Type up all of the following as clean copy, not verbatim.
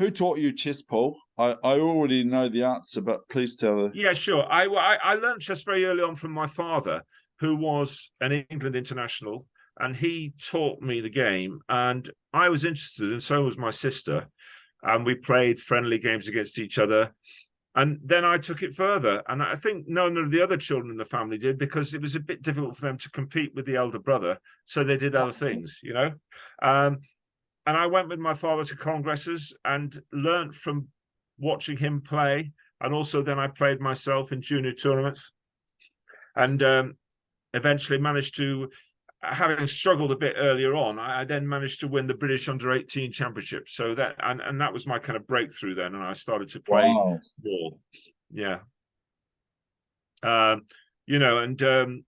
Who taught you chess, Paul? I already know the answer, but please tell us. Yeah, sure. I learned chess very early on from my father, who was an England international, and he taught me the game. And I was interested, and so was my sister. And we played friendly games against each other. And then I took it further. And I think none of the other children in the family did, because it was a bit difficult for them to compete with the elder brother. So they did other things, you know. And I went with my father to congresses and learned from watching him play. And also then I played myself in junior tournaments, and eventually managed to, having struggled a bit earlier on, I then managed to win the British Under-18 Championship. So that, and that was my kind of breakthrough then, and I started to play more. Yeah. You know, and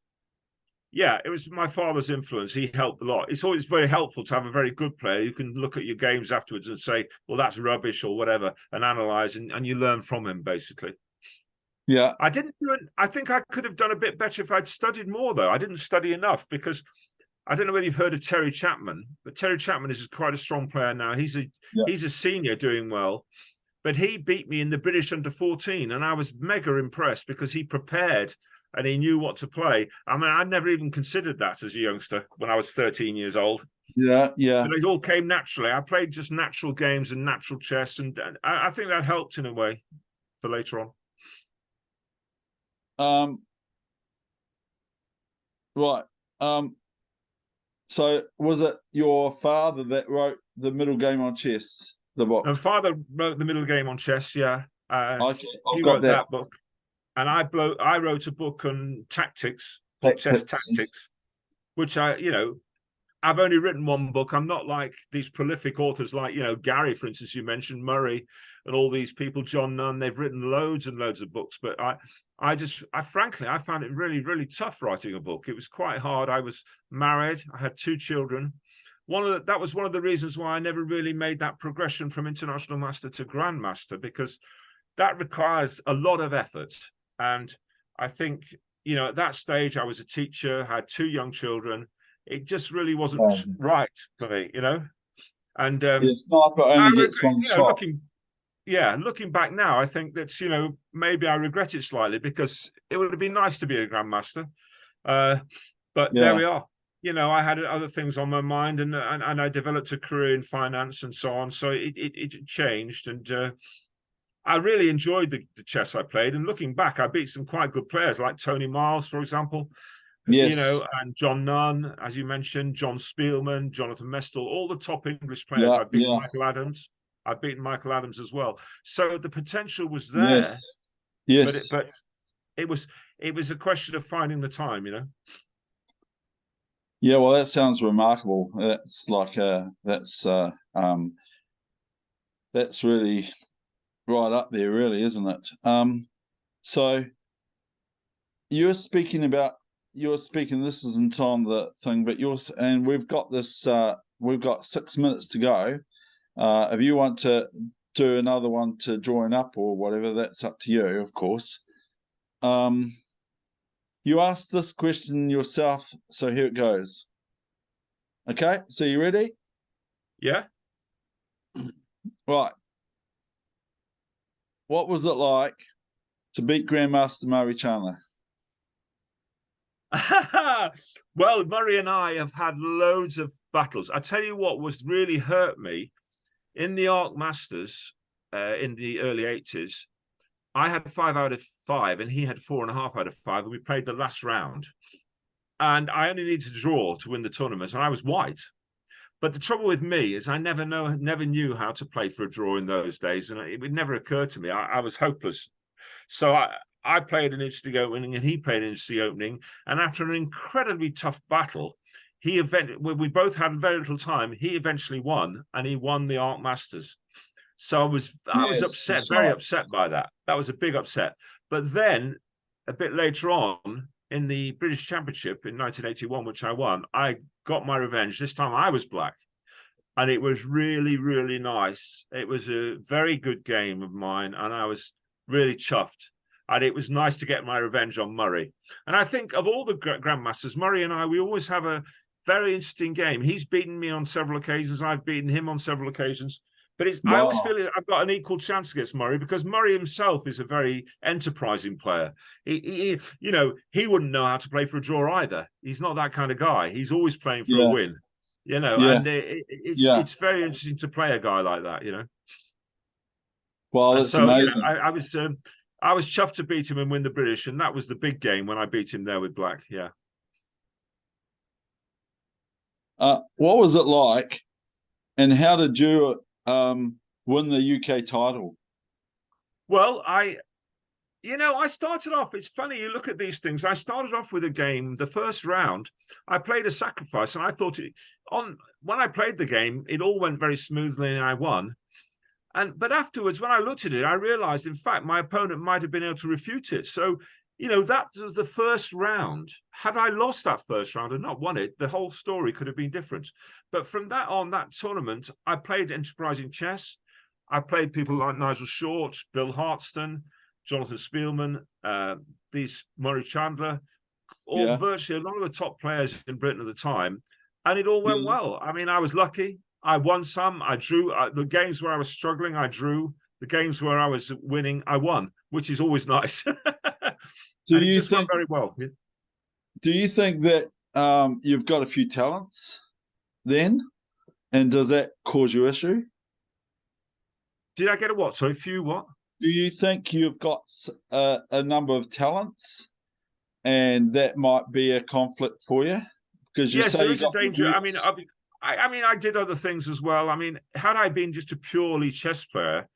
yeah, it was my father's influence. He helped a lot. It's always very helpful to have a very good player. You can look at your games afterwards and say, well, that's rubbish or whatever, and analyze, and you learn from him, basically. Yeah. I didn't do it. I think I could have done a bit better if I'd studied more, though. I didn't study enough, because I don't know whether you've heard of Terry Chapman, but Terry Chapman is quite a strong player now. He's a senior doing well, but he beat me in the British Under-14, and I was mega impressed because he prepared and he knew what to play. I mean, I'd never even considered that as a youngster when I was 13 years old. Yeah, yeah. But it all came naturally. I played just natural games and natural chess, and I think that helped in a way for later on. Right. So was it your father that wrote The Middle Game on Chess, the book? And father wrote The Middle Game on Chess, yeah. Okay, he wrote that book. And I wrote a book on tactics, chess tactics, which I've only written one book. I'm not like these prolific authors like, Gary, for instance, you mentioned, Murray, and all these people, John Nunn. They've written loads and loads of books. But I frankly, I found it really, really tough writing a book. It was quite hard. I was married. I had 2 children. That was one of the reasons why I never really made that progression from international master to grandmaster, because that requires a lot of effort. And I think, at that stage, I was a teacher, had 2 young children. It just really wasn't right for me, And sniper only gets one shot. Looking back now, I think that, maybe I regret it slightly, because it would have been nice to be a grandmaster. But there we are. I had other things on my mind, and I developed a career in finance and so on. So it changed, and I really enjoyed the chess I played. And looking back, I beat some quite good players like Tony Miles, for example. Yes. And John Nunn, as you mentioned, John Spielman, Jonathan Mestel, all the top English players. I beat Michael Adams. I've beaten Michael Adams as well. So the potential was there. Yes. But it was a question of finding the time, Yeah, well, that sounds remarkable. That's like that's really right up there, really, isn't it? So you're speaking, this isn't on the thing, but and we've got this, we've got 6 minutes to go. If you want to do another one to join up or whatever, that's up to you, of course. You asked this question yourself, so here it goes. Okay, so you ready? Yeah. Right. What was it like to beat Grandmaster Murray Chandler? Well, Murray and I have had loads of battles. I tell you what was really hurt me in the Arc Masters in the early 80s. I had 5 out of 5, and he had 4.5 out of 5, and we played the last round. And I only needed to draw to win the tournament, and I was white. But the trouble with me is I never knew how to play for a draw in those days, and it would never occur to me. I was hopeless. So I played an interesting opening, and he played an interesting opening. And after an incredibly tough battle, we both had very little time. He eventually won, and he won the Arc Masters. So I was upset, very upset by that. That was a big upset. But then a bit later on in the British Championship in 1981, which I won, I got my revenge. This time I was black. And it was really, really nice. It was a very good game of mine, and I was really chuffed. And it was nice to get my revenge on Murray. And I think of all the grandmasters, Murray and I, we always have a very interesting game. He's beaten me on several occasions. I've beaten him on several occasions. But I always Wow. feel I've got an equal chance against Murray, because Murray himself is a very enterprising player. He wouldn't know how to play for a draw either. He's not that kind of guy. He's always playing for a Yeah. win. Yeah. And Yeah. it's very interesting to play a guy like that. Wow, And that's so amazing. I was chuffed to beat him and win the British, and that was the big game when I beat him there with black. Yeah. What was it like, and how did you win the UK title? Well, I started off, it's funny, you look at these things. I started off with a game, the first round, I played a sacrifice, and I thought when I played the game, it all went very smoothly and I won. But afterwards, when I looked at it, I realized, in fact, my opponent might have been able to refute it. So, that was the first round. Had I lost that first round and not won it, the whole story could have been different. But from that on, that tournament, I played enterprising chess. I played people like Nigel Short, Bill Hartston, Jonathan Spielman, these Murray Chandler, all Yeah. virtually a lot of the top players in Britain at the time, and it all went Yeah. well. I mean, I was lucky. I won some. I drew. The games where I was struggling, I drew. The games where I was winning, I won, which is always nice. Do And it you just went think very well. do you think that you've got a few talents then? And does that cause you issue? Did I get a what? Sorry, few what? Do you think you've got a number of talents and that might be a conflict for you? Because you Yes, say there you is a got danger. I mean, regrets. I did other things as well. I mean, had I been just a purely chess player,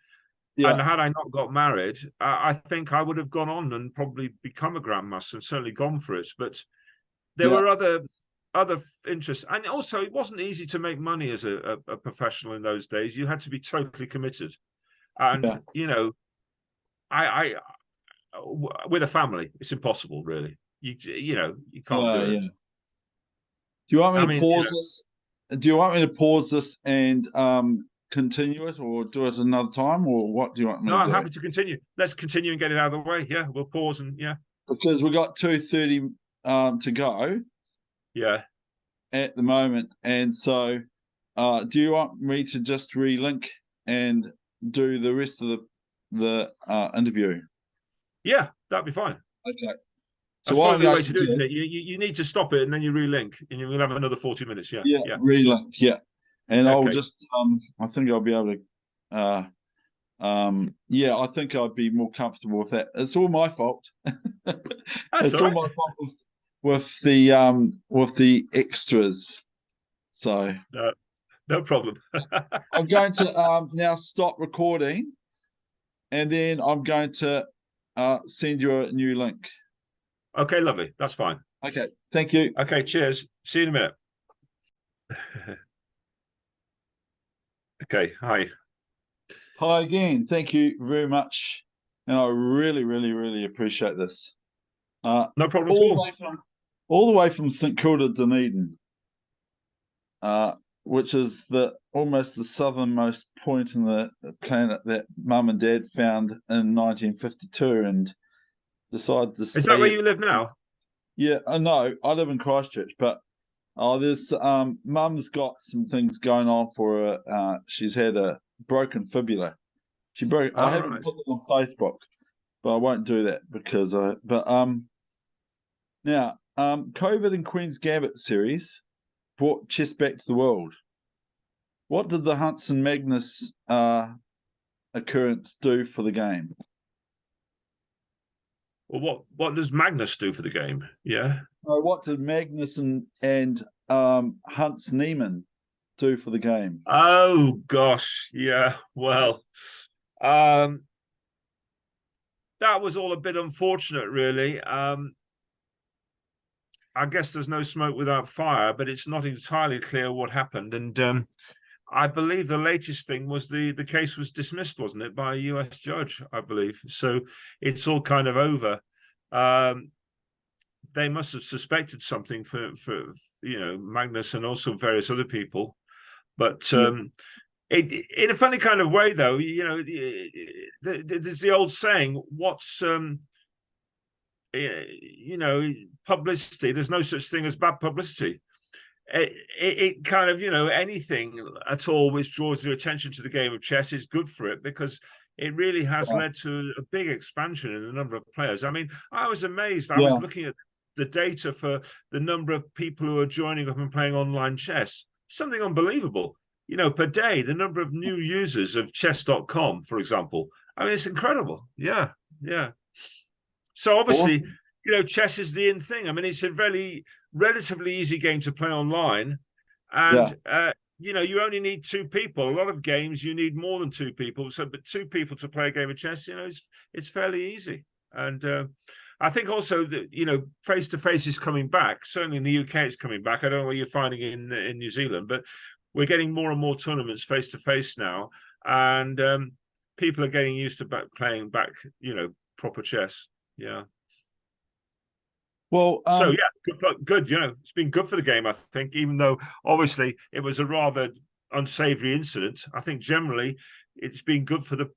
and Yeah. had I not got married, I think I would have gone on and probably become a grandmaster and certainly gone for it. But there Yeah. were other interests, and also it wasn't easy to make money as a professional in those days. You had to be totally committed, Yeah. and I with a family, it's impossible, really. You can't do it. Yeah. Do you want me I to mean, pause this? Do you want me to pause this and continue it, or do it another time, or what do you want me no, to I'm do? happy to continue. Let's continue and get it out of the way. Yeah, we'll pause and yeah, Because we got 2:30 to go yeah. at the moment, and so do you want me to just relink and do the rest of the interview? Yeah, that'd be fine. Okay. So That's what I'm probably the going way to to do it, isn't do, it? You need to stop it and then you relink, and you'll have another 40 minutes. Yeah, yeah, yeah. relink, yeah, and I'll Okay, just I think I'll be able to yeah, I think I'd be more comfortable with that. It's all my fault. that's It's all all right. my fault with the extras. So No, no problem. I'm going to now stop recording, and then I'm going to send you a new link. Okay, lovely. That's fine. Okay, thank you. Okay, cheers. See you in a minute. Okay, hi. Hi again. Thank you very much, and I really, really, really appreciate this. No problem at All the all. way from St Kilda, Dunedin, which is almost the southernmost point in the planet that Mum and Dad found in 1952, and decided to Is that stay where at. you live now? Yeah, I know. I live in Christchurch, but there's Mum's got some things going on for her. She's had a broken fibula. She broke. I All haven't right. put it on Facebook, but I won't do that because I. But now COVID and Queen's Gambit series brought chess back to the world. What did the Hunts and Magnus occurrence do for the game? Well, what does Magnus do for the game? Yeah. So what did Magnus and Hunts Niemann do for the game? Oh gosh, yeah. Well, um, that was all a bit unfortunate, really. I guess there's no smoke without fire, but it's not entirely clear what happened. And I believe the latest thing was the case was dismissed, wasn't it, by a US judge, I believe. So it's all kind of over. They must have suspected something for Magnus and also various other people. But Yeah. in a funny kind of way, though, there's the old saying, what's publicity, there's no such thing as bad publicity. it kind of, anything at all which draws your attention to the game of chess is good for it, because it really has Yeah. led to a big expansion in the number of players. I mean, I was amazed. I was Yeah. looking at the data for the number of people who are joining up and playing online chess. Something unbelievable. Per day, the number of new users of chess.com, for example. I mean, it's incredible. Yeah, yeah. So obviously, Awesome. chess is the in thing. I mean, it's a very relatively easy game to play online, Yeah. and you only need two people. A lot of games you need more than two people. So, but two people to play a game of chess, it's fairly easy. And I think also that face to face is coming back. Certainly in the UK, it's coming back. I don't know what you're finding in New Zealand, but we're getting more and more tournaments face to face now, and people are getting used to playing back, proper chess. Yeah. Well, So yeah, good. It's been good for the game, I think, even though obviously it was a rather unsavory incident. I think generally it's been good for the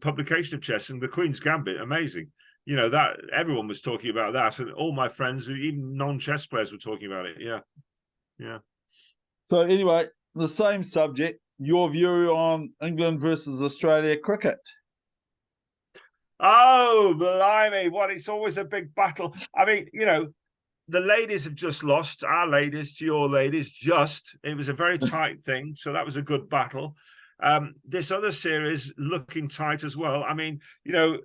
publication of chess, and the Queen's Gambit, amazing. That everyone was talking about that, and all my friends, even non-chess players, were talking about it. Yeah, yeah. so anyway, the same subject. Your view on England versus Australia cricket? Oh, blimey! What? It's always a big battle. I mean, the ladies have just lost. Our ladies to your ladies, it was a very tight thing, so that was a good battle. This other series looking tight as well. I mean, the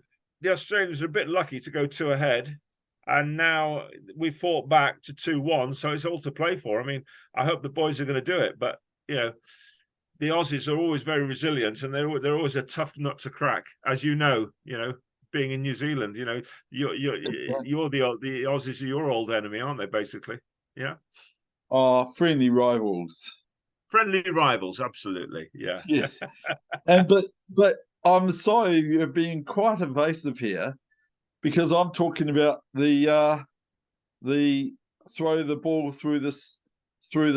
Australians are a bit lucky to go 2 ahead, and now we fought back to 2-1, so it's all to play for. I mean, I hope the boys are going to do it, but the Aussies are always very resilient, and they're always a tough nut to crack, as you know. Being in New Zealand, you're the Aussies are your old enemy, aren't they? Basically, yeah. Friendly rivals. Friendly rivals, absolutely, yeah. Yes, but I'm sorry you're being quite evasive here, because I'm talking about the throw the ball through the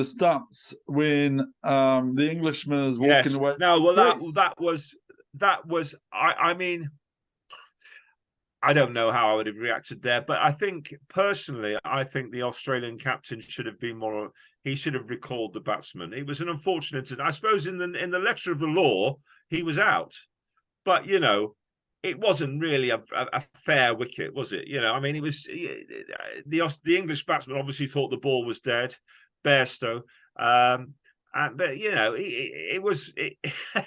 stumps when the Englishman is walking Yes. away. No, well, that was. I mean, I don't know how I would have reacted there, but I think personally, I think the Australian captain should have been more. He should have recalled the batsman. It was an unfortunate, I suppose, in the letter of the law, he was out, but it wasn't really a fair wicket, was it? I mean, it was the English batsman obviously thought the ball was dead, Bairstow, but it was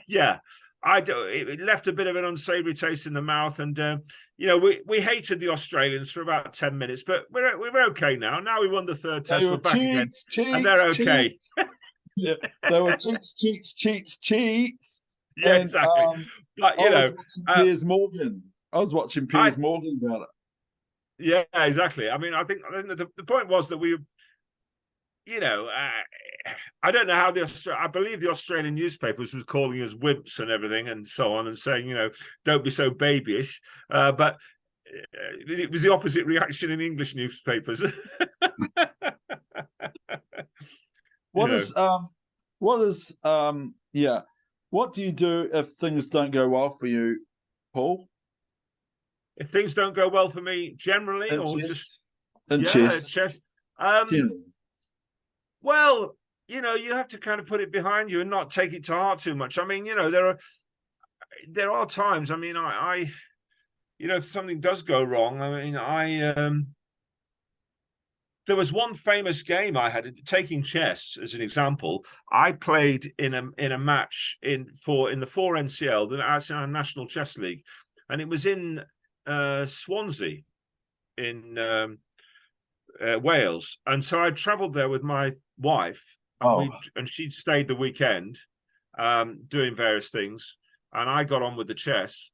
yeah. It left a bit of an unsavoury taste in the mouth, and we hated the Australians for about 10 minutes, but we're okay now. Now we won the third test, we're back again, and they're okay. Cheats. Yeah, they were cheats. Yeah, And exactly. But I was watching Piers Morgan. I was watching Piers Morgan about it. Yeah, exactly. I mean, I think the point was that we, I don't know how I believe the Australian newspapers was calling us wimps and everything and so on, and saying, don't be so babyish. But it was the opposite reaction in English newspapers. What do you do if things don't go well for you, Paul? If things don't go well for me generally, or just chess. Well, you have to kind of put it behind you and not take it to heart too much. I mean, there are times. I mean, I if something does go wrong, I mean, there was one famous game I had, taking chess as an example. I played in a match in the 4 NCL, the National Chess League, and it was in Swansea in Wales. And so I travelled there with my wife, and she'd stayed the weekend doing various things, and I got on with the chess.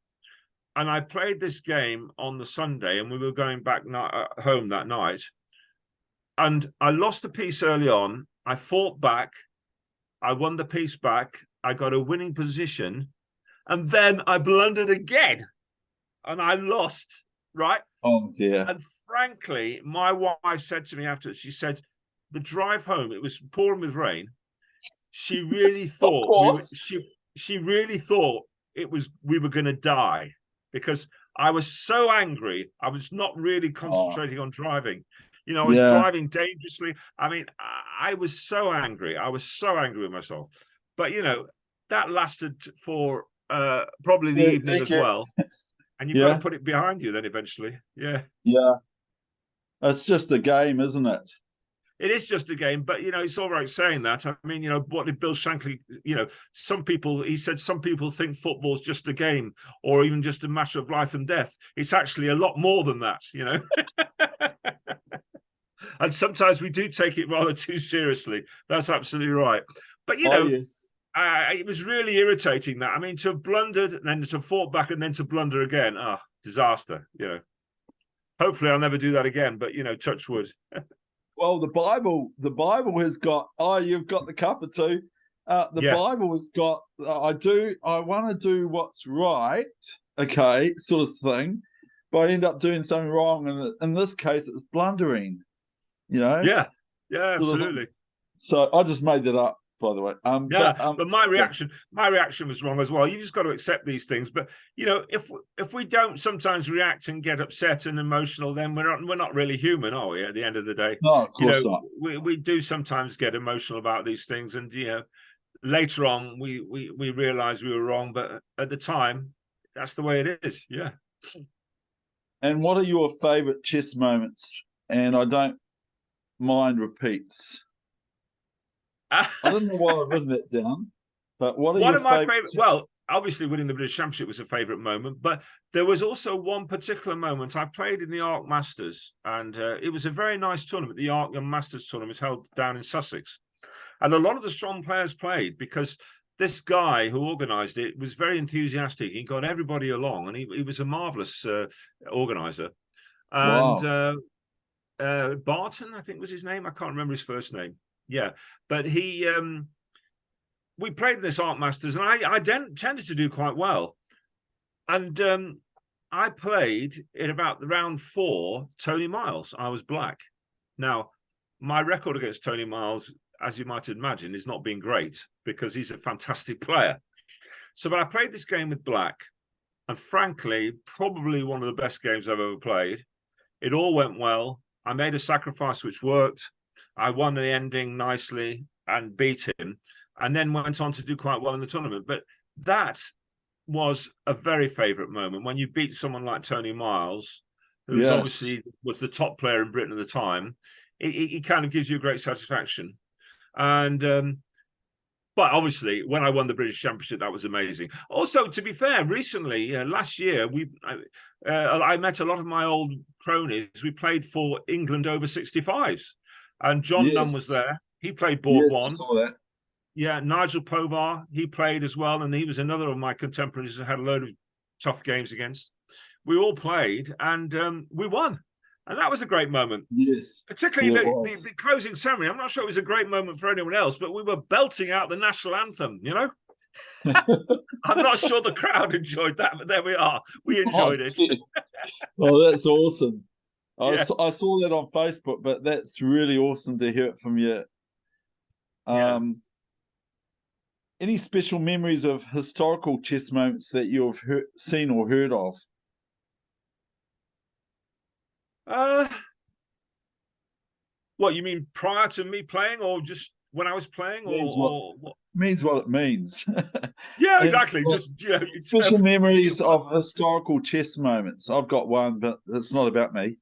And I played this game on the Sunday, and we were going back home that night. And I lost the piece early on. I fought back. I won the piece back. I got a winning position. And then I blundered again. And I lost, right? Oh, dear. And frankly, my wife said to me after, she said, the drive home, it was pouring with rain. She really thought she really thought we were going to die, because I was so angry. I was not really concentrating on driving. You know, I was Yeah. driving dangerously. I mean, I was so angry. I was so angry with myself. But, you know, that lasted for probably the evening as well. And you've got to Yeah. put it behind you then eventually. Yeah. Yeah. It's just a game, isn't it? It is just a game, but you know, it's all right saying that. I mean, you know, what did Bill Shankly, you know, he said some people think football's just a game or even just a matter of life and death. It's actually a lot more than that, you know. And sometimes we do take it rather too seriously. That's absolutely right. But you Oh, know, yes. it was really irritating that. I mean, to have blundered and then to have fought back and then to blunder again. Disaster, you know. Hopefully I'll never do that again, but you know, touch wood. Well, the Bible has got, you've got the cup or two. The Yeah. Bible has got, I want to do what's right, okay, sort of thing, but I end up doing something wrong. And in this case, it's blundering, you know? Yeah. Yeah, Sort of. absolutely. So I just made that up, by the way. Yeah, but my reaction was wrong as well. You just got to accept these things. But you know, if we don't sometimes react and get upset and emotional, then we're not really human, are we? At the end of the day, no, of you course know, not. we do sometimes get emotional about these things, and you know, later on we realize we were wrong, but at the time, that's the way it is. Yeah. And what are your favorite chess moments? And I don't mind repeats. I don't know why I've written that down, but what are One your of my favorite? favorite, well, obviously winning the British Championship was a favorite moment, but there was also one particular moment. I played in the Arc Masters, and it was a very nice tournament. The Arc Masters tournament was held down in Sussex, and a lot of the strong players played because this guy who organised it was very enthusiastic. He got everybody along, and he was a marvelous organizer. And Wow. Barton, I think was his name. I can't remember his first name. Yeah, but we played in this Arc Masters, and I tended to do quite well. And I played in about round 4, Tony Miles. I was black. Now, my record against Tony Miles, as you might imagine, is not being great because he's a fantastic player. So, but I played this game with black, and frankly, probably one of the best games I've ever played. It all went well. I made a sacrifice which worked. I won the ending nicely and beat him, and then went on to do quite well in the tournament. But that was a very favourite moment when you beat someone like Tony Miles, who's Yes. obviously was the top player in Britain at the time. It kind of gives you a great satisfaction. And but obviously, when I won the British Championship, that was amazing. Also, to be fair, recently, last year, I met a lot of my old cronies. We played for England over 65s, and John Nunn was Yes. there. He played board Yes, I one. saw that. Yeah, Nigel Povar, he played as well, and he was another of my contemporaries who had a load of tough games against. We all played, and we won. And that was a great moment. Yes. Particularly Yeah, it the closing ceremony. I'm not sure it was a great moment for anyone else, but we were belting out the national anthem, you know? was. I'm not sure the crowd enjoyed that, but there we are. We enjoyed it. Oh, that's awesome. Yeah. I saw that on Facebook, but that's really awesome to hear it from you. Yeah. Any special memories of historical chess moments that you've seen or heard of? What you mean prior to me playing, or just when I was playing, or what? Means what it means. Yeah, And exactly. Just special memories of historical chess moments. I've got one, but it's not about me.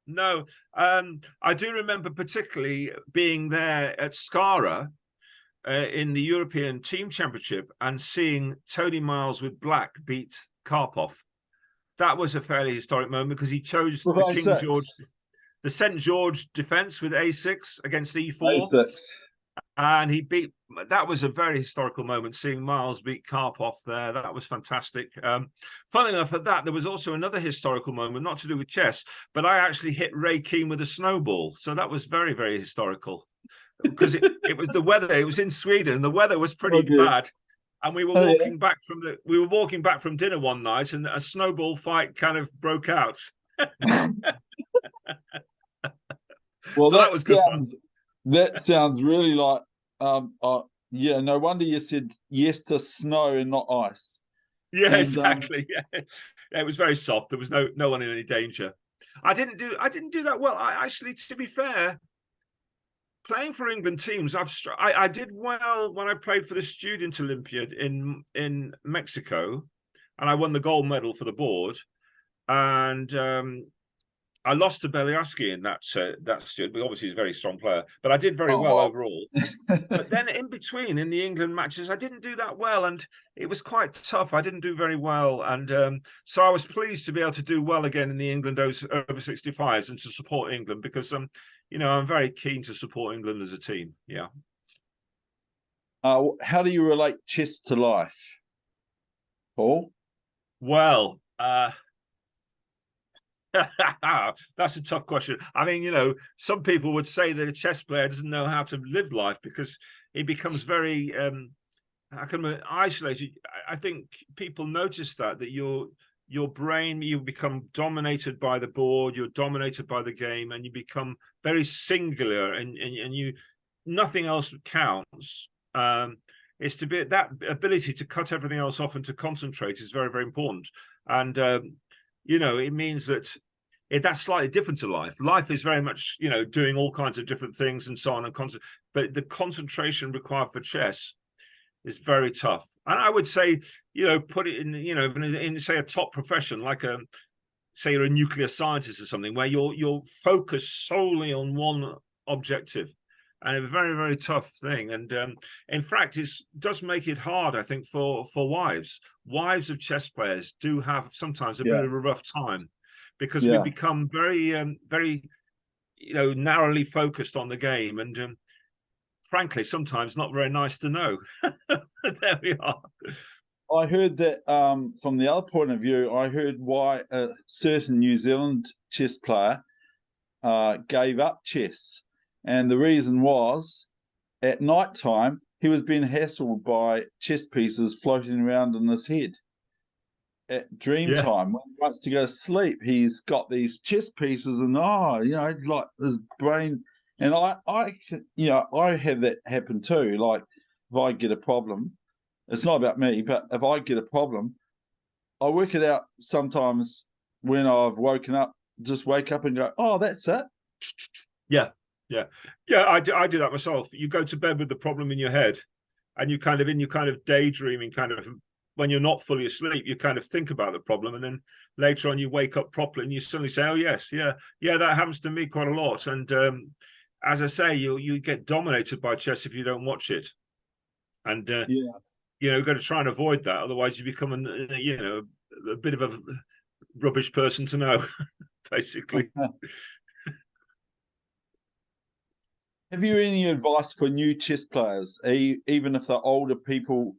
No, I do remember particularly being there at Skara in the European Team Championship and seeing Tony Miles with black beat Karpov. That was a fairly historic moment because he chose the King George, the St. George defense with A6 against E4. A6. And he beat, that was a very historical moment, seeing Miles beat Karpov there. That was fantastic. Funnily enough, at that, there was also another historical moment, not to do with chess, but I actually hit Ray Keane with a snowball. So that was very, very historical because it was the weather. It was in Sweden and the weather was pretty bad. And we were walking back from dinner one night and a snowball fight kind of broke out. Well, so that was good fun. That sounds really like, yeah, no wonder you said yes to snow and not ice. Yeah, exactly. Yeah, it was very soft. There was no one in any danger. I didn't do that well. I actually, to be fair, playing for England teams, I did well when I played for the Student Olympiad in Mexico, and I won the gold medal for the board. And I lost to Beliaski in that student, but obviously he's a very strong player. But I did very well Oh, overall. But then in between, in the England matches, I didn't do that well, and it was quite tough. I didn't do very well, and so I was pleased to be able to do well again in the England over 65s and to support England, because you know, I'm very keen to support England as a team. Yeah. how do you relate chess to life, Paul? Well, that's a tough question. I mean, you know, some people would say that a chess player doesn't know how to live life because it becomes very isolated. I think people notice that your brain, you become dominated by the board, you're dominated by the game, and you become very singular, and you, nothing else counts. It's to be that ability to cut everything else off and to concentrate is very, very important. And you know, it means that that's slightly different to life. Life is very much, you know, doing all kinds of different things and so on, but the concentration required for chess is very tough. And I would say, you know, put it in, you know, in say a top profession, like say you're a nuclear scientist or something, where you're focused solely on one objective, and a very, very tough thing. And in fact, it does make it hard, I think, for wives of chess players do have sometimes a bit of a rough time, because we become very very, you know, narrowly focused on the game, and frankly sometimes not very nice to know. There we are. I heard that from the other point of view, I heard why a certain New Zealand chess player gave up chess. And the reason was, at night time, he was being hassled by chess pieces floating around in his head. At dream time, when he wants to go to sleep, he's got these chess pieces, and you know, like his brain. And I you know, I have that happen too. Like, if I get a problem, it's not about me, but if I get a problem, I work it out sometimes when I've woken up, just wake up and go, oh, that's it. Yeah. I do that myself. You go to bed with the problem in your head, and you kind of daydreaming, kind of, when you're not fully asleep, you kind of think about the problem, and then later on you wake up properly and you suddenly say, oh yes, yeah, that happens to me quite a lot. And as I say, you get dominated by chess if you don't watch it. And you know, you've got to try and avoid that, otherwise you become you know, a bit of a rubbish person to know. Basically. Have you any advice for new chess players, even if they're older people?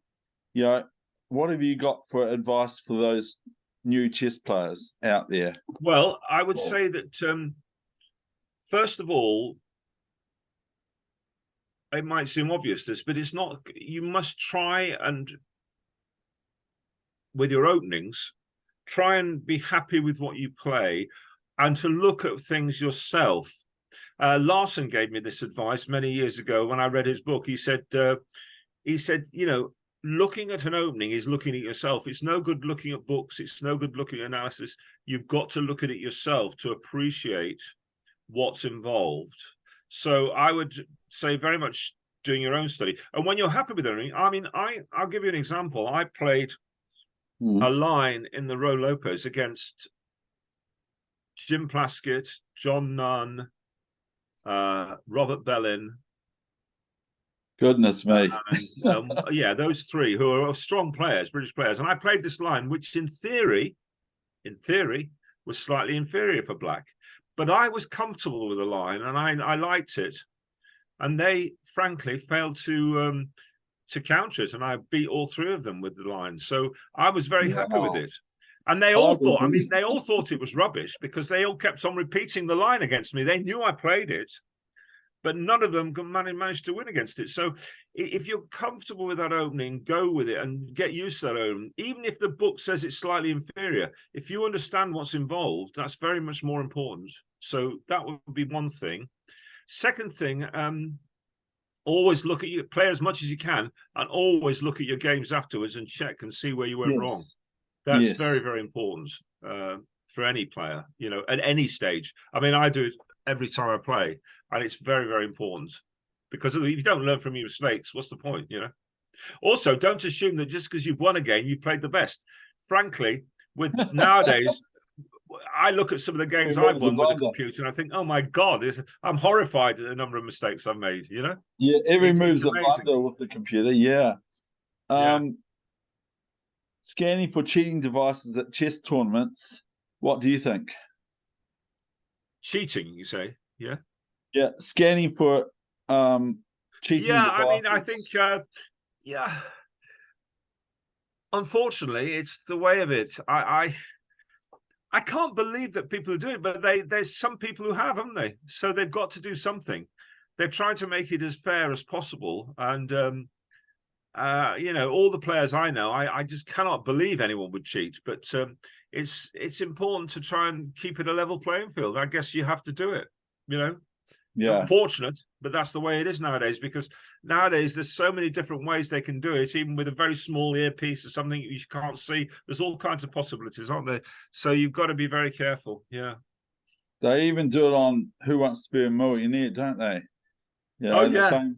You know, what have you got for advice for those new chess players out there? Well, I would say that first of all, it might seem obvious this, but it's not. You must try and, with your openings, try and be happy with what you play, and to look at things yourself. Larson gave me this advice many years ago when I read his book. He said, you know, looking at an opening is looking at yourself. It's no good looking at books. It's no good looking at analysis. You've got to look at it yourself to appreciate what's involved. So I would say very much doing your own study. And when you're happy with it, I mean, I'll give you an example. I played a line in the Roe Lopez against Jim Plaskett, John Nunn, Robert Bellin. Goodness me. And, yeah, those three who are strong players, British players. And I played this line, which in theory, was slightly inferior for black. But I was comfortable with the line, and I liked it. And they, frankly, failed to counter it. And I beat all three of them with the line. So I was very happy with it. And they all thought, I mean, they all thought it was rubbish, because they all kept on repeating the line against me. They knew I played it, but none of them managed to win against it. So if you're comfortable with that opening, go with it and get used to that opening. Even if the book says it's slightly inferior, if you understand what's involved, that's very much more important. So that would be one thing. Second thing, always look at your play as much as you can, and always look at your games afterwards and check and see where you went wrong. That's very, very important. for any player, you know, at any stage. I mean, I do it every time I play, and it's very, very important, because if you don't learn from your mistakes, what's the point, you know? Also, don't assume that just because you've won a game, you played the best. Frankly, with nowadays, I look at some of the games I've won with the computer and I think, oh my God, I'm horrified at the number of mistakes I've made, you know? Yeah, every move's it's a blunder with the computer, yeah. Scanning for cheating devices at chess tournaments, what do you think? Cheating, you say? Yeah. Yeah, scanning for cheating devices. I mean, I think, yeah. Unfortunately, it's the way of it. I can't believe that people are doing it, but there's some people who have, haven't they? So they've got to do something. They're trying to make it as fair as possible. And, you know, all the players I know, I just cannot believe anyone would cheat. But it's important to try and keep it a level playing field. I guess you have to do it, you know? Yeah. Unfortunate, but that's the way it is nowadays, because nowadays there's so many different ways they can do it, even with a very small earpiece or something you can't see. There's all kinds of possibilities, aren't there? So you've got to be very careful. Yeah. They even do it on Who Wants to Be a Millionaire, don't they? Yeah. Oh, yeah.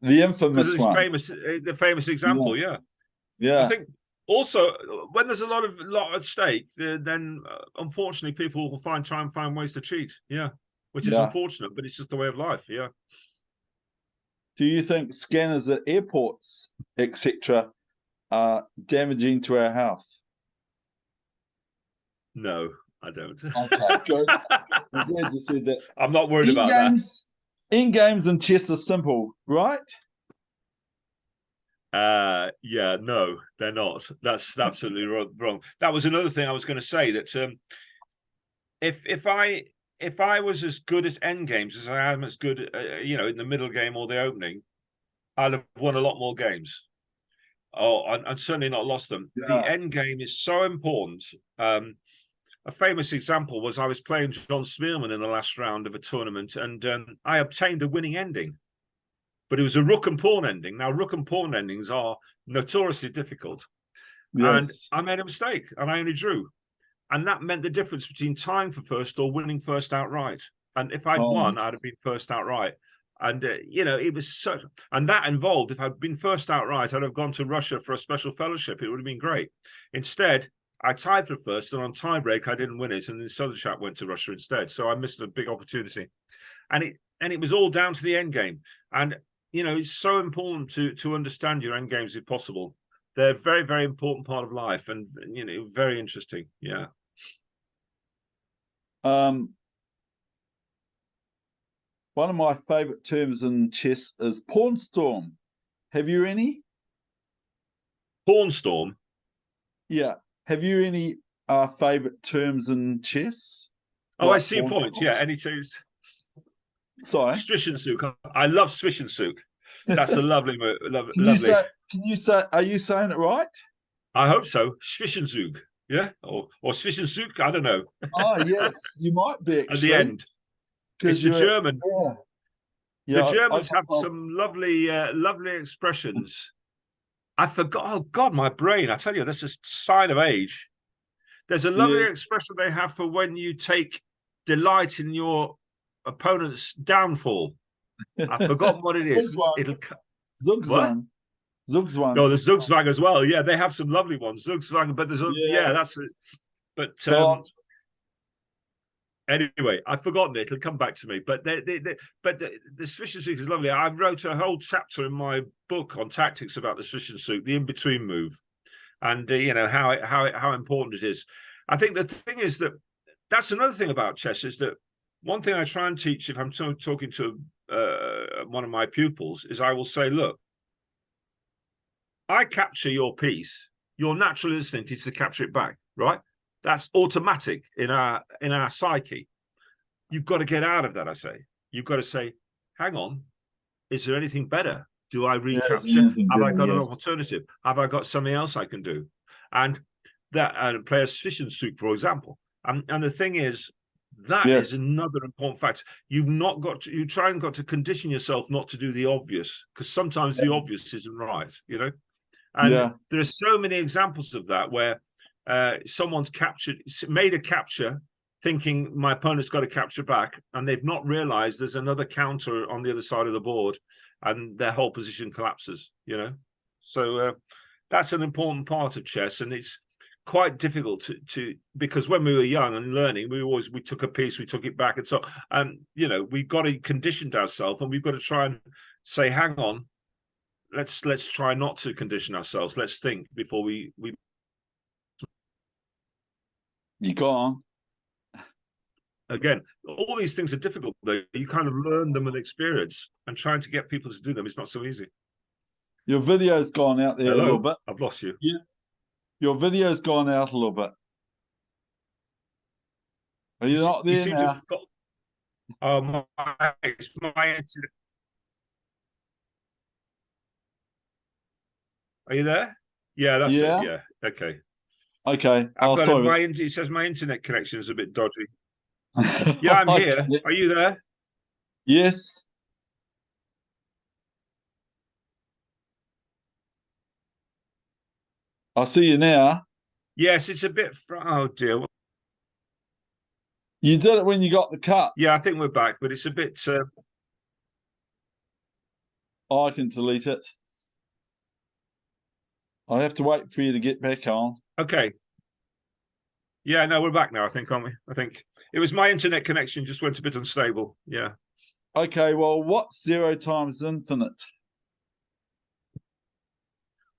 The infamous one. The famous example, yeah. Yeah. I think also when there's a lot at stake, then unfortunately people will try and find ways to cheat. Yeah. Which is unfortunate, but it's just the way of life. Yeah. Do you think scanners at airports, etc., are damaging to our health? No, I don't. Okay, good. I'm glad you said that. I'm not worried about that. In games and chess are simple, right? Yeah, no, they're not. That's absolutely wrong. That was another thing I was going to say, that if I was as good at end games as I am as good, you know, in the middle game or the opening, I'd have won a lot more games. Oh, and certainly not lost them. Yeah. The end game is so important. A famous example was I was playing John Smearman in the last round of a tournament, and I obtained a winning ending. But it was a rook and pawn ending. Now, rook and pawn endings are notoriously difficult. Yes. And I made a mistake, and I only drew. And that meant the difference between tying for first or winning first outright. And if I'd won, I'd have been first outright. And, you know, it was so... And that involved, if I'd been first outright, I'd have gone to Russia for a special fellowship. It would have been great. Instead, I tied for first, and on tiebreak, I didn't win it. And the other chap went to Russia instead. So I missed a big opportunity. And it was all down to the end game. And, you know, it's so important to understand your end games if possible. They're a very, very important part of life, and, you know, very interesting. Yeah. One of my favorite terms in chess is pawn storm. Have you any? Pawn storm? Yeah. Have you any favorite terms in chess? Oh, like I see your point. Yeah, any terms. Sorry. Zwischenzug. I love Zwischenzug. That's a lovely move. Can you say, are you saying it right? I hope so. Zwischenzug. Yeah? Or Zwischenzug, I don't know. Oh, yes, you might be, actually. At the end. It's the German. Yeah. The Germans have some lovely expressions. I forgot. Oh, God, my brain. I tell you, this is a sign of age. There's a lovely expression they have for when you take delight in your opponent's downfall. I've forgotten what it is. Zugzwang. Zugzwang. No, there's Zugzwang as well. Yeah, they have some lovely ones. Zugzwang, but there's that's it. But anyway, I've forgotten it. It'll come back to me. But the Zwischenzug is lovely. I wrote a whole chapter in my book on tactics about the Zwischenzug, the in-between move, and you know how important it is. I think the thing is that's another thing about chess, is that one thing I try and teach if I'm talking to one of my pupils is I will say, look, I capture your piece. Your natural instinct is to capture it back, right? That's automatic in our psyche. You've got to get out of that, I say. You've got to say, hang on, is there anything better? Do I recapture? Have I got an alternative? Have I got something else I can do? And that play a Zwischenzug, for example. And the thing is, that is another important fact. You try and got to condition yourself not to do the obvious, because sometimes the obvious isn't right, you know? And there are so many examples of that where someone's made a capture, thinking my opponent's got to capture back, and they've not realized there's another counter on the other side of the board, and their whole position collapses, you know. So that's an important part of chess, and it's quite difficult to because when we were young and learning, we took a piece, we took it back, and so you know, we've got to condition ourselves, and we've got to try and say, hang on, let's try not to condition ourselves. Let's think before we. You go on. Again, all these things are difficult, though. You kind of learn them with experience, and trying to get people to do them is not so easy. Your video's gone out there a little bit. I've lost you. Yeah. Your video's gone out a little bit. Are you not there you seem now? To have got, oh, my internet. Are you there? Yeah, that's it. Yeah. Okay. Okay. Sorry. It says my internet connection is a bit dodgy. Yeah, I'm here. Are you there? Yes. I see you now. Yes, it's a bit. Oh dear. You did it when you got the cut. Yeah, I think we're back, but it's a bit. I can delete it. I'll have to wait for you to get back on. Okay. Yeah, no, we're back now, I think, aren't we? I think it was my internet connection just went a bit unstable. Yeah. Okay, well, what's 0 times infinite?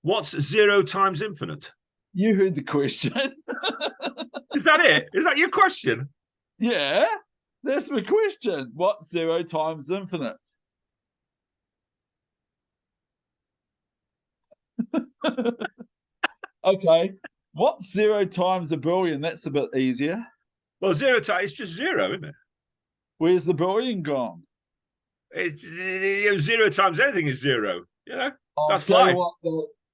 What's 0 times infinite? You heard the question. Is that it? Is that your question? Yeah, that's my question. What's 0 times infinite? Okay, what's 0 times a billion? That's a bit easier. Well, 0 times, it's just 0, isn't it? Where's the billion gone? It's 0 times anything is 0. You know, that's life.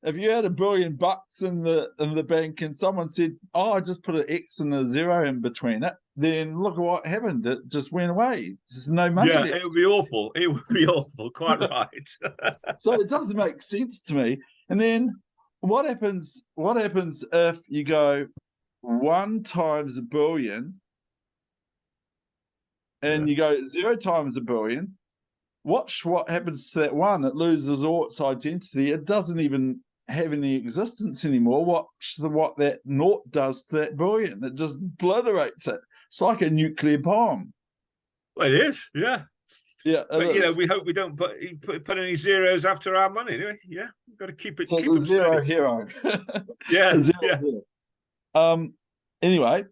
If you had $1 billion in the bank and someone said, "Oh, I just put an X and a 0 in between it," then look at what happened. It just went away. There's no money. Yeah, left. it would be awful. It would be awful. Quite right. So it doesn't make sense to me. And then what happens if you go 1 times a billion and you go 0 times a billion? Watch what happens to that one. It loses all its identity. It doesn't even have any existence anymore. Watch what that naught does to that billion. It just obliterates it. It's like a nuclear bomb. Well, it is, yeah. Yeah, but you know, we hope we don't put any zeros after our money. Anyway, yeah, we've got to keep it. So keep it's a zero steady. hero. Yeah, yeah. Hero. Anyway,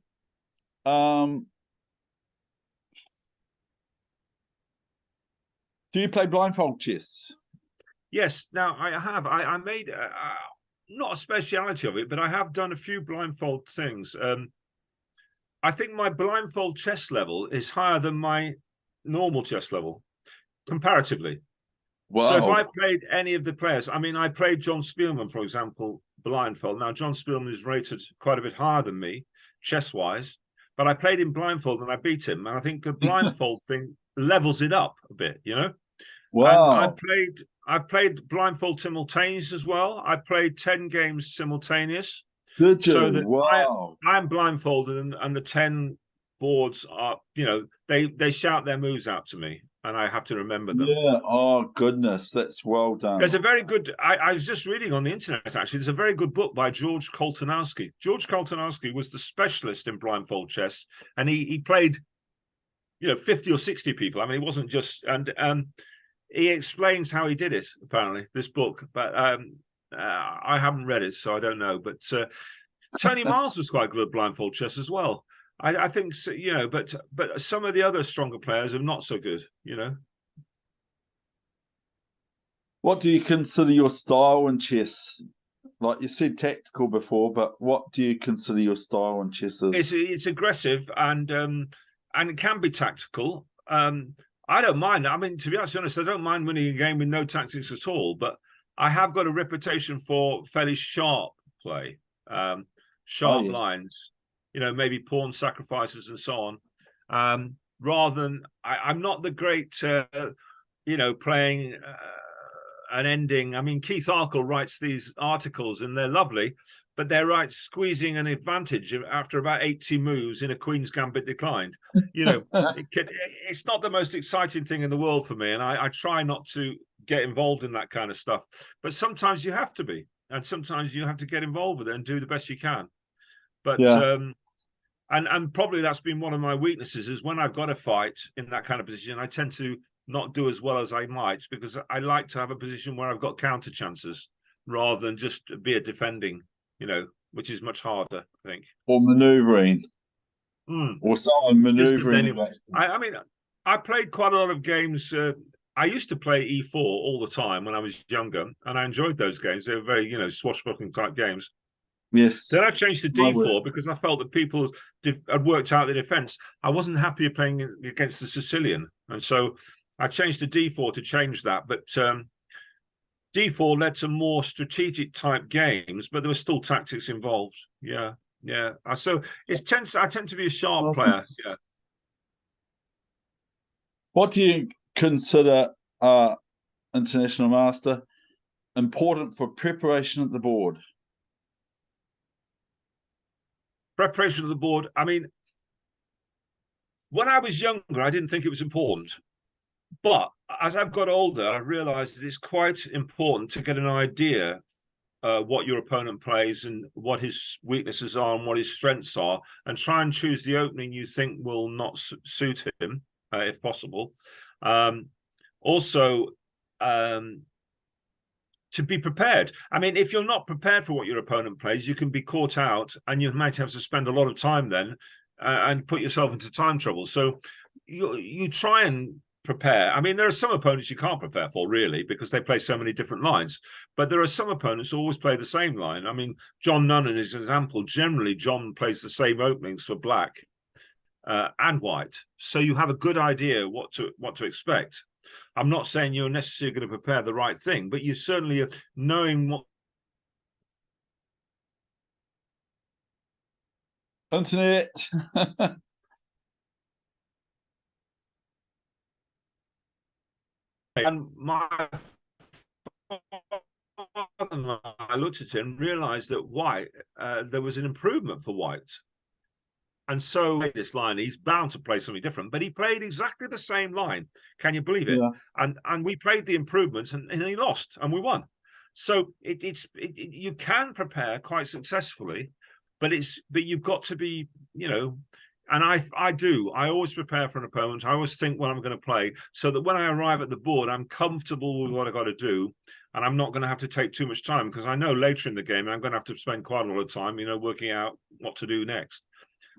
do you play blindfold chess? Yes. Now I have. I made not a speciality of it, but I have done a few blindfold things. I think my blindfold chess level is higher than my normal chess level, comparatively. Wow. So if I played any of the players, I mean, I played John Spielman, for example, blindfold. Now, John Spielman is rated quite a bit higher than me, chess-wise, but I played him blindfold and I beat him. And I think the blindfold thing levels it up a bit, you know? Wow. And I've played blindfold simultaneous as well. I played 10 games simultaneous. Did you? So that wow. I'm blindfolded and the 10 boards are, you know, they shout their moves out to me and I have to remember them. Yeah. Oh, goodness. That's well done. There's a very good, I was just reading on the internet, actually, there's a very good book by George Koltanowski. George Koltanowski was the specialist in blindfold chess, and he played, you know, 50 or 60 people. I mean, he wasn't just, and he explains how he did it, apparently, this book, but I haven't read it, so I don't know. But Tony Miles was quite good at blindfold chess as well. I think, so, you know, but some of the other stronger players are not so good, you know. What do you consider your style in chess? Like you said, tactical before, but what do you consider your style in chess is? It's aggressive and it can be tactical. I don't mind. I mean, to be honest, I don't mind winning a game with no tactics at all. But I have got a reputation for fairly sharp play, sharp lines. You know, maybe pawn sacrifices and so on. Rather than I'm not the great, you know, playing an ending. I mean, Keith Arkle writes these articles and they're lovely, but they're right squeezing an advantage after about 80 moves in a Queen's Gambit declined. You know, it's not the most exciting thing in the world for me, and I try not to get involved in that kind of stuff. But sometimes you have to be, and sometimes you have to get involved with it and do the best you can. But Yeah. and probably that's been one of my weaknesses, is when I've got a fight in that kind of position, I tend to not do as well as I might, because I like to have a position where I've got counter chances rather than just be a defending, you know, which is much harder, I think. Or manoeuvring. Or someone manoeuvring. I mean, I played quite a lot of games. I used to play E4 all the time when I was younger, and I enjoyed those games. They were very, you know, swashbuckling type games. Yes. Then I changed to D4 because I felt that people had worked out the defense. I wasn't happy playing against the Sicilian, and so I changed to D4 to change that. But D4 led to more strategic type games, but there were still tactics involved. Yeah, yeah. So I tend to be a sharp player. Yeah. What do you consider, International Master, important for preparation at the board? Preparation of the board. I mean, when I was younger, I didn't think it was important. But as I've got older, I realized that it's quite important to get an idea what your opponent plays and what his weaknesses are and what his strengths are, and try and choose the opening you think will not suit him, if possible. Also, to be prepared. I mean, if you're not prepared for what your opponent plays, you can be caught out, and you might have to spend a lot of time then and put yourself into time trouble. So you try and prepare. I mean, there are some opponents you can't prepare for, really, because they play so many different lines. But there are some opponents who always play the same line. I mean, John Nunn is an example. Generally, John plays the same openings for black and white. So you have a good idea what to expect. I'm not saying you're necessarily going to prepare the right thing, but you certainly are knowing what. Internet. And I looked at it and realized that white, there was an improvement for white. And so this line, he's bound to play something different, but he played exactly the same line. Can you believe it? Yeah. And we played the improvements, and he lost, and we won. So you can prepare quite successfully, but you've got to be, you know. And I do. I always prepare for an opponent. I always think what I'm going to play, so that when I arrive at the board, I'm comfortable with what I've got to do, and I'm not going to have to take too much time, because I know later in the game I'm going to have to spend quite a lot of time, you know, working out what to do next.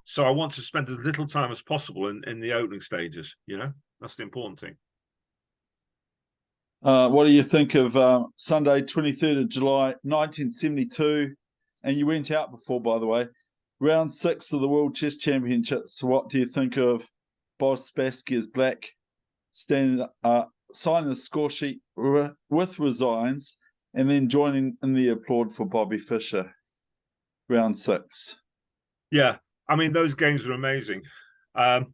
So I want to spend as little time as possible in the opening stages. You know, that's the important thing. What do you think of Sunday, 23rd of July, 1972? And you went out before, by the way. Round 6 of the World Chess Championships. So what do you think of Boris Spassky as black, signing the score sheet with resigns, and then joining in the applaud for Bobby Fischer? Round 6. Yeah, I mean, those games were amazing. I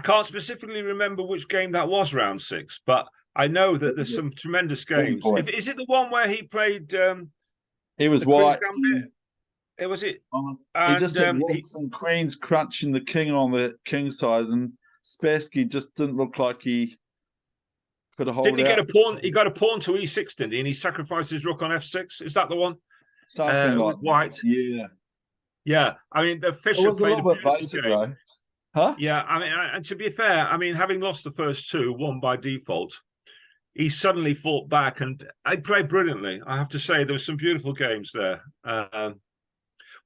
can't specifically remember which game that was, round 6, but I know that there's some tremendous games. Is it the one where he played? He was white. It was it. He just had rocks and queens crunching the king on the king side, and Spassky just didn't look like he could have hold Didn't he get a pawn? He got a pawn to e6, didn't he? And he sacrificed his rook on f6. Is that the one? Something like white. Yeah. Yeah. I mean, the Fischer played a beautiful game. Though. Huh? Yeah. I mean, and to be fair, I mean, having lost the first two, won by default, he suddenly fought back, and I played brilliantly. I have to say, there were some beautiful games there.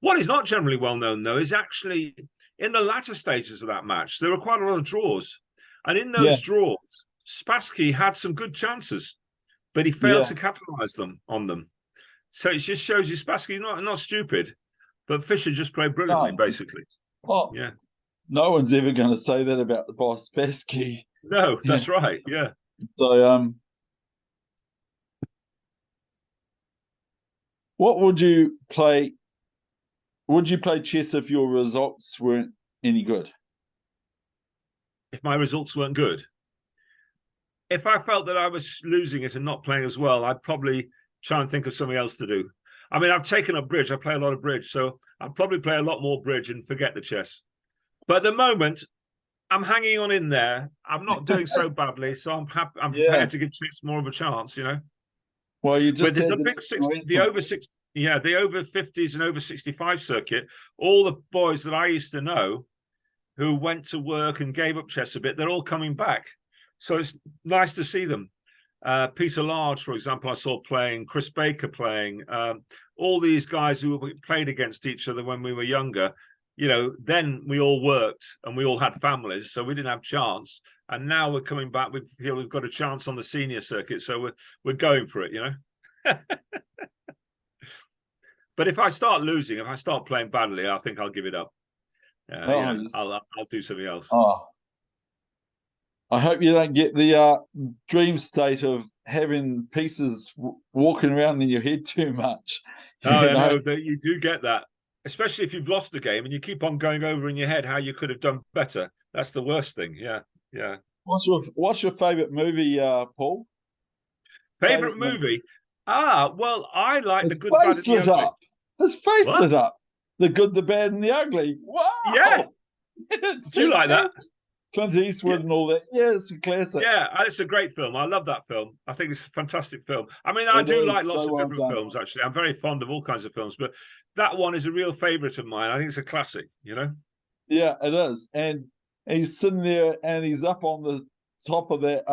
What is not generally well known, though, is actually in the latter stages of that match, there were quite a lot of draws. And in those draws, Spassky had some good chances, but he failed to capitalize on them. So it just shows you Spassky's not stupid, but Fischer just played brilliantly, basically. Well, yeah. No one's ever going to say that about the boss Spassky. No, that's right. Yeah. So, what would you play? Would you play chess if your results weren't any good? If my results weren't good? If I felt that I was losing it and not playing as well, I'd probably try and think of something else to do. I mean, I've taken up bridge. I play a lot of bridge, so I'll probably play a lot more bridge and forget the chess. But at the moment, I'm hanging on in there. I'm not doing so badly, so I'm happy. I'm Yeah. prepared to give chess more of a chance, you know. Well, you just But there's had a big the over 6, yeah, the over 50s and over 65 circuit. All the boys that I used to know who went to work and gave up chess a bit, they're all coming back. So it's nice to see them. Peter Large, for example, I saw playing, Chris Baker playing, all these guys who played against each other when we were younger. You know, then we all worked and we all had families, so we didn't have chance. And now we're coming back. We feel we've got a chance on the senior circuit, so we're going for it, you know. But if I start losing, if I start playing badly, I think I'll give it up. yes. I'll do something else. Oh, I hope you don't get the dream state of having pieces walking around in your head too much. Oh, I know that you do get that, especially if you've lost the game and you keep on going over in your head how you could have done better. That's the worst thing. Yeah, yeah. What's your favorite movie, Paul? Favorite movie? Well, I like His The Good, Bad, and the Ugly. up. His face What? lit up. The Good, the Bad, and the Ugly. Wow. Yeah. Do you like that? Clint Eastwood and all that. Yeah, it's a classic. Yeah, it's a great film. I love that film. I think it's a fantastic film. I mean, I do like lots of different films, actually. I'm very fond of all kinds of films, but that one is a real favorite of mine. I think it's a classic, you know? Yeah, it is. And he's sitting there and he's up on the top of that.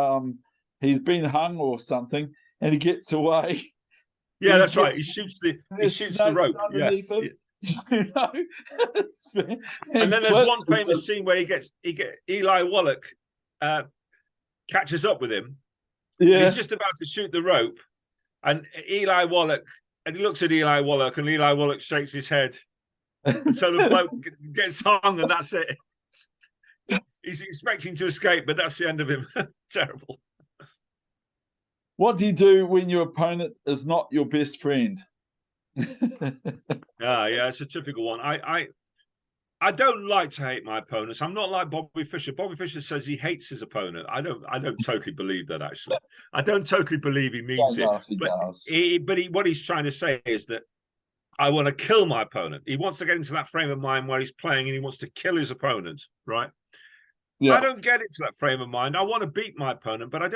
He's been hung or something, and he gets away. Yeah, that's right. He shoots the rope. Yeah. You know? And then there's one famous scene where he gets Eli Wallach catches up with him. Yeah. He's just about to shoot the rope, and Eli Wallach, and he looks at Eli Wallach, and Eli Wallach shakes his head. And so the bloke gets hung, and that's it. He's expecting to escape, but that's the end of him. Terrible. What do you do when your opponent is not your best friend? Yeah, it's a typical one. I don't like to hate my opponents. I'm not like Bobby Fischer. Bobby Fischer says he hates his opponent. I don't totally believe that, actually. I don't totally believe he means it. What he's trying to say is that I want to kill my opponent. He wants to get into that frame of mind where he's playing and he wants to kill his opponent, right? Yeah. I don't get into that frame of mind. I want to beat my opponent, but I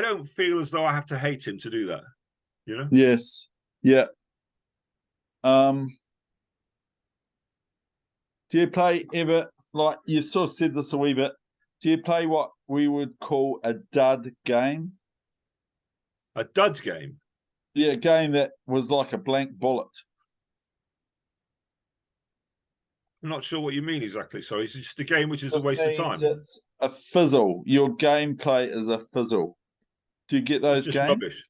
don't feel as though I have to hate him to do that. You know? Yes. Yeah. Do you play ever, like you've sort of said this a wee bit, do you play what we would call a dud game? A dud game? Yeah, a game that was like a blank bullet. I'm not sure what you mean exactly. Sorry, it's just a game which is a waste of time. It's a fizzle. Your gameplay is a fizzle. Do you get those games? Rubbish.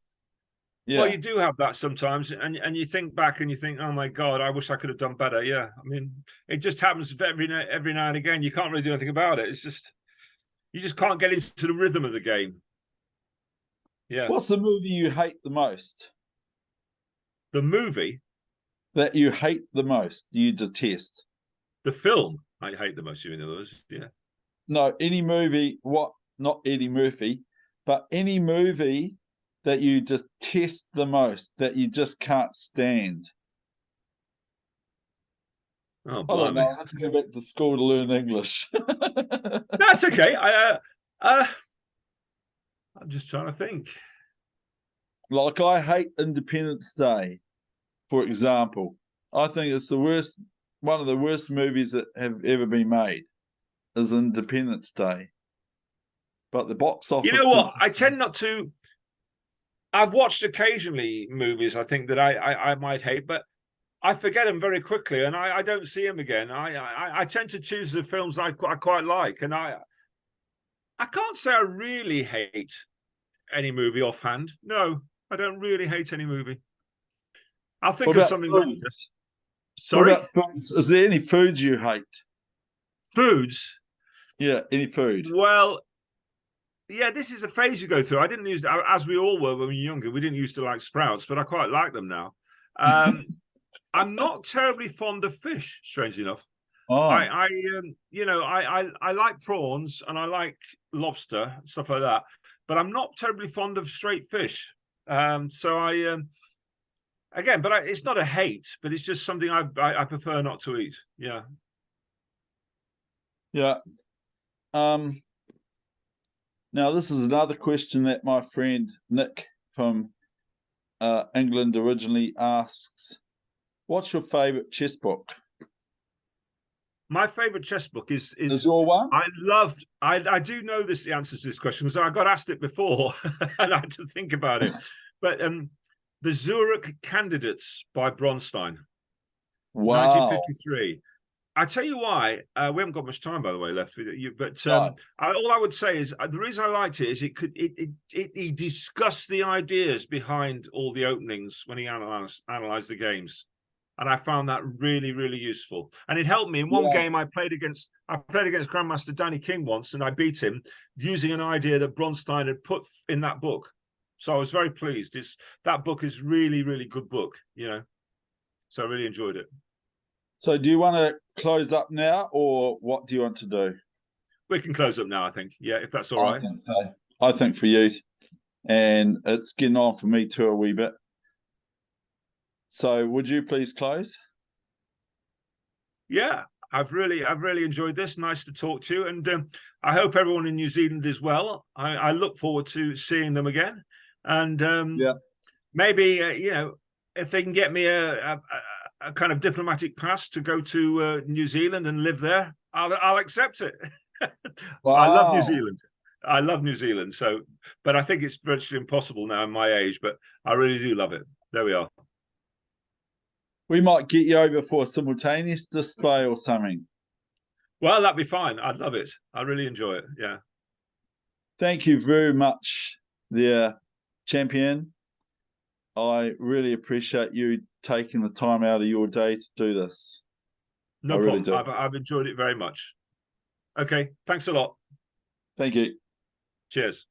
Yeah. Well, you do have that sometimes, and you think back and you think, oh my God, I wish I could have done better. Yeah, I mean, it just happens every now and again. You can't really do anything about it. It's just, you just can't get into the rhythm of the game. Yeah. What's the movie you hate the most? The movie? That you hate the most, you detest. The film I hate the most, in other words, yeah. No, any movie, not Eddie Murphy, but any movie that you detest the most, that you just can't stand. Oh, I don't know. I have to go back to school to learn English. That's okay. I'm just trying to think. Like, I hate Independence Day, for example. I think it's the worst, one of the worst movies that have ever been made is Independence Day. But the box office... You know what? I tend not to... I've watched occasionally movies, I think, that I might hate, but I forget them very quickly, and I don't see them again. I tend to choose the films I quite like, and I can't say I really hate any movie offhand. No, I don't really hate any movie. I'll think of something. Sorry? What about foods? Is there any foods you hate? Foods? Yeah, any food. Well, yeah, this is a phase you go through. I didn't use, as we all were when we were younger, we didn't used to like sprouts, but I quite like them now. I'm not terribly fond of fish, strangely enough. Oh. I like prawns and I like lobster, stuff like that, but I'm not terribly fond of straight fish. So again, but it's not a hate, but it's just something I prefer not to eat. Yeah. Yeah. Now this is another question that my friend Nick from England originally asks. What's your favourite chess book? My favourite chess book is your one? I do know the answer to this question because I got asked it before and I had to think about it. But the Zurich Candidates by Bronstein, Wow. 1953. I tell you why. We haven't got much time, by the way, left with you. But all I would say is the reason I liked it is he discussed the ideas behind all the openings when he analyzed the games, and I found that really, really useful. And it helped me in one game I played against Grandmaster Danny King once, and I beat him using an idea that Bronstein had put in that book. So I was very pleased. That book is really, really good book. So I really enjoyed it. So do you want to close up now, or what do you want to do? We can close up now, I think. Yeah, if that's all right. I think so. I think for you, and it's getting on for me too a wee bit. So would you please close? Yeah, I've really enjoyed this. Nice to talk to you, and I hope everyone in New Zealand is well. I look forward to seeing them again, and maybe if they can get me a kind of diplomatic pass to go to New Zealand and live there, I'll accept it. Wow. I love New Zealand. I love New Zealand. So, but I think it's virtually impossible now in my age, but I really do love it. There we are. We might get you over for a simultaneous display or something. Well, that'd be fine. I'd love it. I really enjoy it. Yeah. Thank you very much, there, champion. I really appreciate you taking the time out of your day to do this. No problem. Really I've enjoyed it very much. Okay. Thanks a lot. Thank you. Cheers.